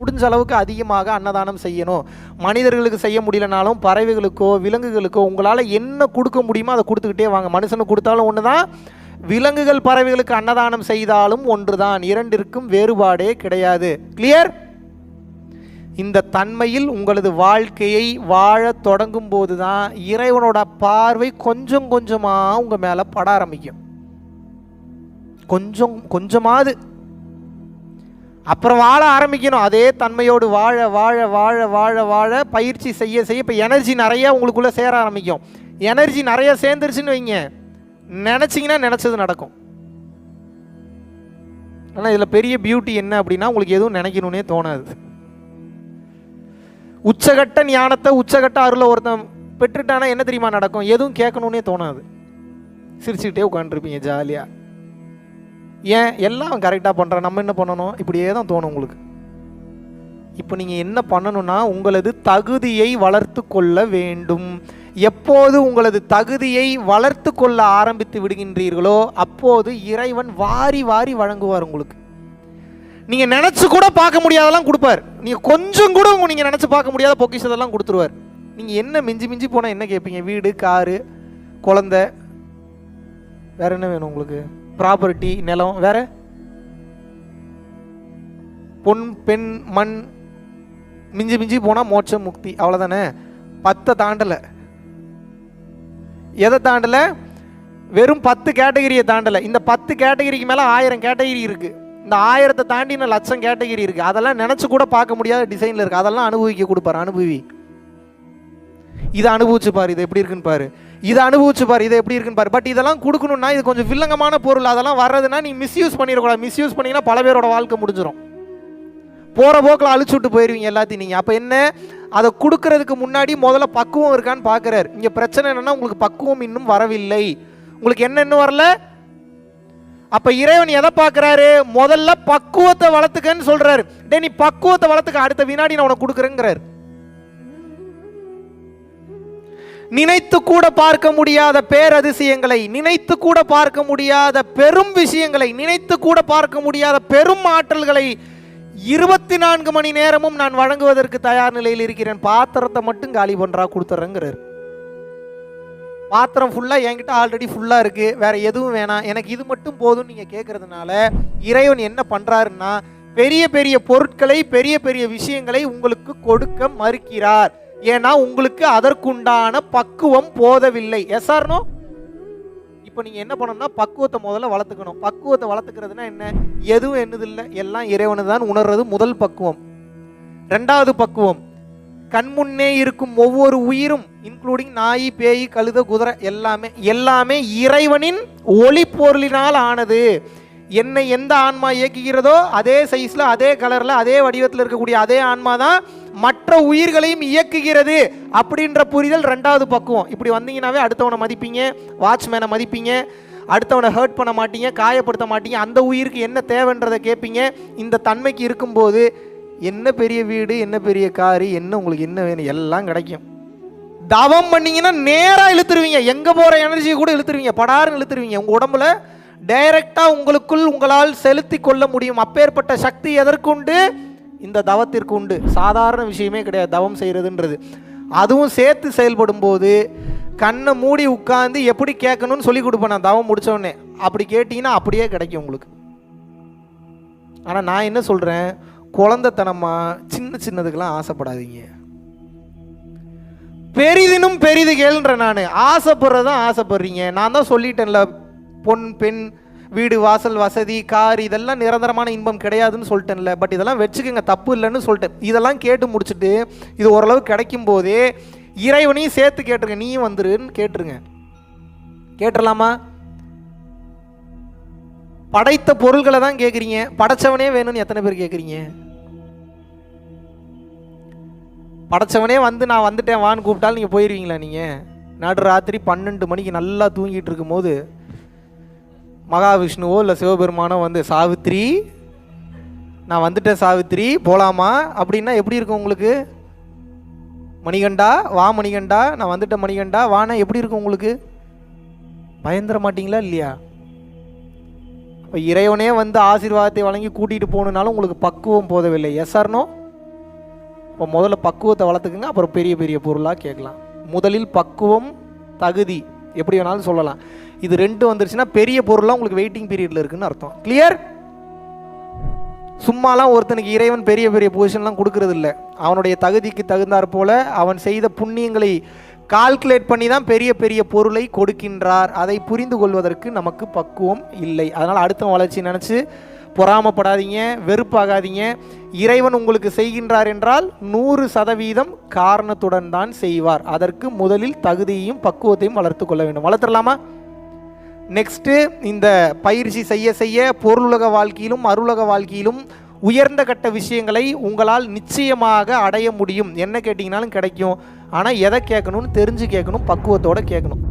முடிஞ்ச அளவுக்கு அதிகமாக அன்னதானம் செய்யணும். மனிதர்களுக்கு செய்ய முடியலனாலும் பறவைகளுக்கோ விலங்குகளுக்கோ உங்களால் என்ன கொடுக்க முடியுமோ அதை கொடுத்துக்கிட்டே வாங்க. மனுஷனுக்கு கொடுத்தாலும் ஒன்று தான், விலங்குகள் பறவைகளுக்கு அன்னதானம் செய்தாலும் ஒன்று தான். இரண்டிற்கும் வேறுபாடே கிடையாது. கிளியர்? இந்த தன்மையில் உங்களது வாழ்க்கையை வாழ தொடங்கும் போது தான் இறைவனோட பார்வை கொஞ்சம் கொஞ்சமாக உங்கள் மேலே பட ஆரம்பிக்கும். கொஞ்சமாவது அப்புறம் வாழ ஆரம்பிக்கணும். அதே தன்மையோடு வாழ வாழ வாழ வாழ வாழ பயிற்சி செய்ய செய்ய இப்போ எனர்ஜி நிறையா உங்களுக்குள்ளே சேர ஆரம்பிக்கும். எனர்ஜி நிறையா சேர்ந்துருச்சுன்னு வைங்க, நினச்சிங்கன்னா நினச்சது நடக்கும். ஆனால் இதில் பெரிய பியூட்டி என்ன அப்படின்னா, உங்களுக்கு எதுவும் நினைக்கணும்னே தோணாது. உச்சகட்ட ஞானத்தை உச்சகட்ட அருளை ஒருத்தன் பெற்றுட்டானா என்ன தெரியுமா நடக்கும்? எதுவும் கேட்கணும்னே தோணாது. சிரிச்சுக்கிட்டே உட்காந்துருப்பீங்க ஜாலியாக. ஏன்? எல்லாம் கரெக்டாக பண்ணுறான், நம்ம என்ன பண்ணணும், இப்படியே தான் தோணும் உங்களுக்கு. இப்போ நீங்கள் என்ன பண்ணணும்னா, உங்களது தகுதியை வளர்த்து கொள்ள வேண்டும். எப்போது உங்களது தகுதியை வளர்த்து கொள்ள ஆரம்பித்து விடுகின்றீர்களோ அப்போது இறைவன் வாரி வாரி வழங்குவார் உங்களுக்கு. நீங்கள் நினச்சி கூட பார்க்க முடியாதெல்லாம் கொடுப்பார். நீங்கள் கொஞ்சம் கூட நீங்கள் நினச்சி பார்க்க முடியாத பொக்கிஷத்தெல்லாம் கொடுத்துருவார். நீங்கள் என்ன மிஞ்சி மிஞ்சி போனால் என்ன கேட்பீங்க? வீடு, காரு, குழந்தை, வேற என்ன வேணும் உங்களுக்கு? ப்ராப்பர்ட்டி, நிலம், வேற பொன், பெண், மண், மிஞ்சி மிஞ்சி போனால் மோட்சம், முக்தி, அவ்வளோதானே. 10 தாண்டலை. எதை தாண்டலை? வெறும் 10 கேட்டகரியை தாண்டலை. இந்த 10 கேட்டகரிக்கு மேலே 1000 கேட்டகரி இருக்குது. இந்த 1000 தாண்டி இன்னும் 1,00,000 கேட்டகரி இருக்குது. அதெல்லாம் நினச்சி கூட பார்க்க முடியாத டிசைனில் இருக்குது. அதெல்லாம் அனுபவிக்க கொடுப்பார். அனுபவி, இதை அனுபவிச்சு பாரு, இது எப்படி இருக்குன்னு பாரு, இதை அனுபவிச்சு பாரு, இதை எப்படி இருக்குன்னு பாரு. பட் இதெல்லாம் கொடுக்கணும்னா இது கொஞ்சம் வில்லங்கமான பொருள். அதெல்லாம் வர்றதுன்னா நீ மிஸ்யூஸ் பண்ணிடக்கூடாது. மிஸ்யூஸ் பண்ணிங்கன்னா பல பேரோட வாழ்க்கை முடிஞ்சிடும். போகிற போக்கில் அழிச்சு விட்டு போயிடுவீங்க எல்லாத்தையும் நீங்கள். அப்போ என்ன, அதை கொடுக்கறதுக்கு முன்னாடி முதல்ல பக்குவம் இருக்கான்னு பார்க்குறாரு. இங்கே பிரச்சனை என்னென்னா, உங்களுக்கு பக்குவம் இன்னும் வரவில்லை. உங்களுக்கு என்ன இன்னும் வரல? அப்போ இறைவன் எதை பார்க்குறாரு? முதல்ல பக்குவத்தை வளர்த்துக்கன்னு சொல்கிறாரு. டே நீ பக்குவத்தை வளர்த்துக்க, அடுத்த வினாடி நான் உனக்கு கொடுக்குறேங்கிறார். நினைத்து கூட பார்க்க முடியாத பேரதிசயங்களை, நினைத்து கூட பார்க்க முடியாத பெரும் விஷயங்களை, நினைத்து கூட பார்க்க முடியாத பெரும் ஆற்றல்களை 24 மணி நேரமும் நான் வழங்குவதற்கு தயார் நிலையில் இருக்கிறேன். பாத்திரத்தை மட்டும் காலி பண்றா, கொடுத்துறேங்கிறார். பாத்திரம் ஃபுல்லா என்கிட்ட ஆல்ரெடி ஃபுல்லா இருக்கு, வேற எதுவும் வேணாம், எனக்கு இது மட்டும் போதும் நீங்க கேட்கறதுனால இறைவன் என்ன பண்றாருன்னா, பெரிய பெரிய பொருட்களை, பெரிய பெரிய விஷயங்களை உங்களுக்கு கொடுக்க மறுக்கிறார். ஏன்னா உங்களுக்கு அதற்குண்டான பக்குவம் போதவில்லை. Yes or no? இப்போ நீங்கள் என்ன பண்ணணும்னா, பக்குவத்தை முதல்ல வளர்த்துக்கணும். பக்குவத்தை வளர்த்துக்கிறதுனா என்ன? எதுவும் என்னதில்லை, எல்லாம் இறைவனு தான் உணர்றது முதல் பக்குவம். 2வது பக்குவம், கண்முன்னே இருக்கும் ஒவ்வொரு உயிரும், இன்க்ளூடிங் நாய், பேய், கழுத, குதிரை, எல்லாமே இறைவனின் ஒளி பொருளினால் ஆனது. என்னை எந்த ஆன்மா இயக்குகிறதோ அதே சைஸில், அதே கலரில், அதே வடிவத்தில் இருக்கக்கூடிய அதே ஆன்மா தான் மற்ற உயிர்களையும் இயக்குகிறது அப்படின்ற புரிதல் 2வது பக்குவம். இப்படி வந்தீங்கன்னாவே அடுத்தவனை மதிப்பீங்க, வாட்ச்மேனை மதிப்பீங்க, அடுத்தவனை ஹர்ட் பண்ண மாட்டீங்க, காயப்படுத்த மாட்டீங்க, அந்த உயிருக்கு என்ன தேவைன்றதை கேட்பீங்க. இந்த தன்மைக்கு இருக்கும்போது என்ன பெரிய வீடு, என்ன பெரிய காரு, என்ன உங்களுக்கு என்ன வேணும், எல்லாம் கிடைக்கும். தவம் பண்ணீங்கன்னா நேராக இழுத்துருவீங்க, எங்கே போகிற எனர்ஜியை கூட இழுத்துருவீங்க, படாருன்னு இழுத்துருவீங்க. உங்கள் உடம்புல டைரக்டாக உங்களுக்குள் உங்களால் செலுத்தி கொள்ள முடியும். அப்பேற்பட்ட சக்தி எதற்குண்டு? இந்த தவத்திற்கு உண்டு. சாதாரண விஷயமே கிடையாது தவம் செய்கிறதுன்றது. அதுவும் சேர்த்து செயல்படும் போது கண்ணை மூடி உட்காந்து எப்படி கேட்கணும்னு சொல்லி கொடுப்பேன் நான் தவம் முடித்தோடனே. அப்படி கேட்டிங்கன்னா அப்படியே கிடைக்கும் உங்களுக்கு. ஆனால் நான் என்ன சொல்கிறேன், குழந்தைத்தனமாக சின்ன சின்னதுக்கெல்லாம் ஆசைப்படாதீங்க. பெரிதினும் பெரிது கேளுன்ற. நான் ஆசைப்படுறதான் ஆசைப்படுறீங்க. நான் தான் சொல்லிட்டேன்ல, பொன், பெண், வீடு, வாசல், வசதி, கார், இதெல்லாம் நிரந்தரமான இன்பம் கிடையாதுன்னு சொல்லிட்டேன்ல. பட் இதெல்லாம் வச்சுக்கோங்க, தப்பு இல்லைன்னு சொல்லிட்டேன். இதெல்லாம் கேட்டு முடிச்சுட்டு இது ஓரளவு கிடைக்கும் போதே இறைவனையும் சேர்த்து கேட்டுருங்க, நீயும் வந்துருன்னு கேட்டுருங்க. கேட்டுடலாமா? படைத்த பொருள்களை தான் கேட்குறீங்க, படைச்சவனே வேணும்னு எத்தனை பேர் கேட்குறீங்க? படைச்சவனே வந்து நான் வந்துட்டேன் வான்னு கூப்பிட்டாலும் நீங்கள் போயிடுவீங்களா? நீங்கள் நடுராத்திரி 12 மணிக்கு நல்லா தூங்கிட்டு இருக்கும் போது மகாவிஷ்ணுவோ இல்லை சிவபெருமானோ வந்து, சாவித்ரி நான் வந்துட்டேன், சாவித்ரி போகலாமா அப்படின்னா எப்படி இருக்கும் உங்களுக்கு? மணிகண்டா வா, மணிகண்டா நான் வந்துட்டேன், மணிகண்டா வானா எப்படி இருக்கும் உங்களுக்கு? பயந்துட மாட்டீங்களா இல்லையா? இப்போ இறைவனே வந்து ஆசீர்வாதத்தை வழங்கி கூட்டிகிட்டு போகணுன்னாலும் உங்களுக்கு பக்குவம் போதவில்லை. Yes or no? இப்போ முதல்ல பக்குவத்தை வளர்த்துக்குங்க, அப்புறம் பெரிய பெரிய பொருளாக கேட்கலாம். முதலில் பக்குவம், தகுதி எப்படி வேணாலும் சொல்லலாம். இது 2 வந்துருச்சுன்னா பெரிய பொருளாக உங்களுக்கு வெயிட்டிங் பீரியடில் இருக்குன்னு அர்த்தம். கிளியர்? சும்மாலாம் ஒருத்தனுக்கு இறைவன் பெரிய பெரிய பொசிஷன்லாம் கொடுக்கறது இல்லை. அவனுடைய தகுதிக்கு தகுந்தாற் போல அவன் செய்த புண்ணியங்களை கால்குலேட் பண்ணி தான் பெரிய பெரிய பொருளை கொடுக்கின்றார். அதை புரிந்து கொள்வதற்கு நமக்கு பக்குவம் இல்லை. அதனால் அடுத்த வளர்ச்சி நினச்சி பொறாமப்படாதீங்க, வெறுப்பாகாதீங்க. இறைவன் உங்களுக்கு செய்கின்றார் என்றால் 100% காரணத்துடன் தான் செய்வார். அதற்கு முதலில் தகுதியையும் பக்குவத்தையும் வளர்த்து கொள்ள வேண்டும். வளர்த்துடலாமா? நெக்ஸ்ட்டு, இந்த பயிற்சி செய்ய செய்ய பொருளுலக வாழ்க்கையிலும் அருளக வாழ்க்கையிலும் உயர்ந்த கட்ட விஷயங்களை உங்களால் நிச்சயமாக அடைய முடியும். என்ன கேட்டிங்கனாலும் கிடைக்கும். ஆனால் எதை கேட்கணும்னு தெரிஞ்சு கேட்கணும், பக்குவத்தோடு கேட்கணும்.